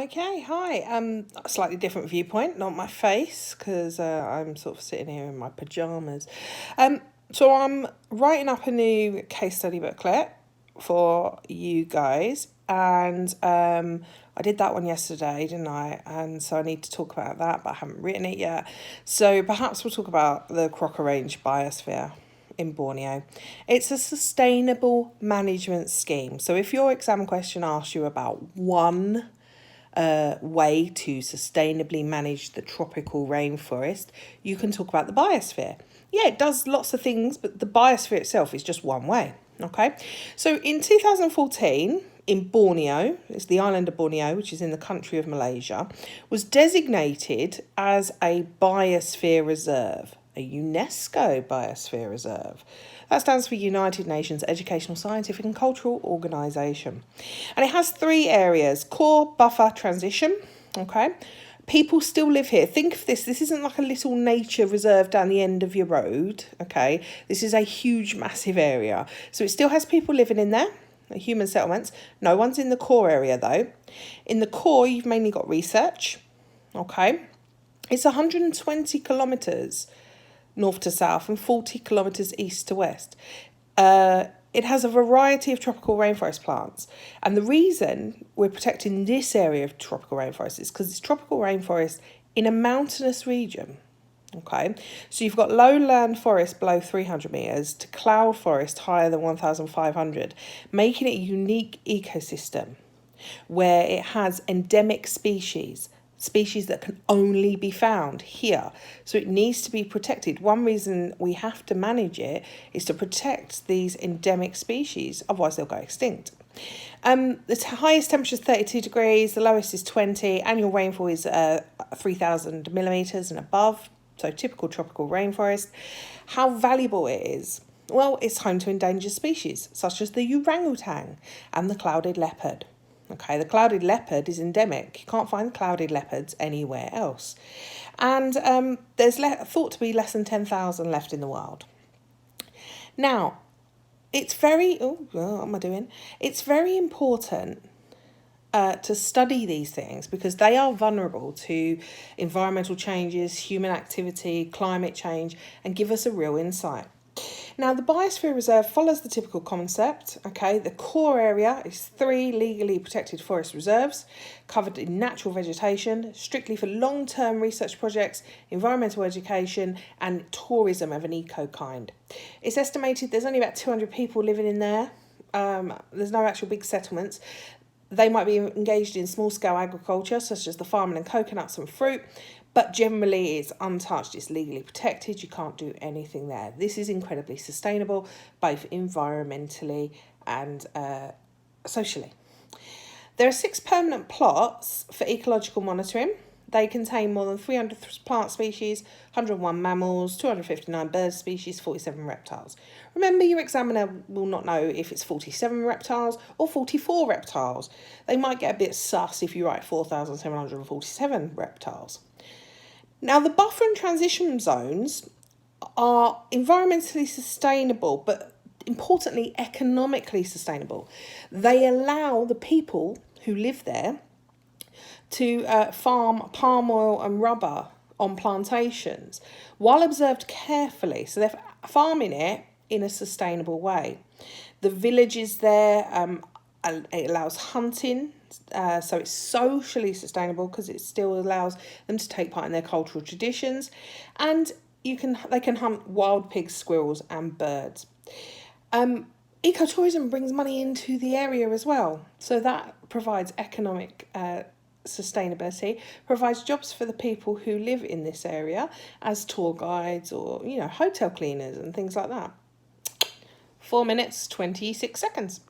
Okay, hi. A slightly different viewpoint, not my face, because I'm sort of sitting here in my pajamas. So I'm writing up a new case study booklet for you guys, and I did that one yesterday, didn't I? And so I need to talk about that, but I haven't written it yet. So perhaps we'll talk about the Crocker Range biosphere in Borneo. It's a sustainable management scheme. So if your exam question asks you about one way to sustainably manage the tropical rainforest, you can talk about the biosphere. Yeah, it does lots of things, but the biosphere itself is just one way. Okay, so in 2014, in Borneo, it's the island of Borneo, which is in the country of Malaysia, was designated as a biosphere reserve, a UNESCO biosphere reserve. That stands for United Nations Educational, Scientific and Cultural Organisation. And it has three areas: core, buffer, transition. Okay. People still live here. Think of this. This isn't like a little nature reserve down the end of your road. Okay. This is a huge, massive area. So it still has people living in there, human settlements. No one's in the core area though. In the core, you've mainly got research. Okay. It's 120 kilometres north to south and 40 kilometres east to west. It has a variety of tropical rainforest plants. And the reason we're protecting this area of tropical rainforest is because it's tropical rainforest in a mountainous region. Okay, so you've got lowland forest below 300 metres to cloud forest higher than 1,500, making it a unique ecosystem where it has endemic species that can only be found here. So it needs to be protected. One reason we have to manage it is to protect these endemic species, otherwise they'll go extinct. The highest temperature is 32 degrees, the lowest is 20, annual rainfall is 3,000 millimetres and above, so typical tropical rainforest. How valuable it is? Well, it's home to endangered species, such as the orangutan and the clouded leopard. Okay, the clouded leopard is endemic. You can't find clouded leopards anywhere else. And there's thought to be less than 10,000 left in the wild. Now, it's very... what am I doing? It's very important to study these things because they are vulnerable to environmental changes, human activity, climate change, and give us a real insight. Now, the Biosphere Reserve follows the typical concept. Okay, the core area is 3 legally protected forest reserves covered in natural vegetation, strictly for long-term research projects, environmental education, and tourism of an eco kind. It's estimated there's only about 200 people living in there. There's no actual big settlements. They might be engaged in small-scale agriculture, such as the farming and coconuts and fruit, but generally it's untouched, it's legally protected, you can't do anything there. This is incredibly sustainable, both environmentally and socially. There are 6 permanent plots for ecological monitoring. They contain more than 300 plant species, 101 mammals, 259 bird species, 47 reptiles. Remember, your examiner will not know if it's 47 reptiles or 44 reptiles. They might get a bit sus if you write 4,747 reptiles. Now, the buffer and transition zones are environmentally sustainable, but importantly, economically sustainable. They allow the people who live there to farm palm oil and rubber on plantations while observed carefully. So they're farming it in a sustainable way. The villages there, it allows hunting, so it's socially sustainable because it still allows them to take part in their cultural traditions, and they can hunt wild pigs, squirrels and birds. Ecotourism brings money into the area as well, so that provides economic sustainability, provides jobs for the people who live in this area as tour guides or hotel cleaners and things like that. 4 minutes 26 seconds.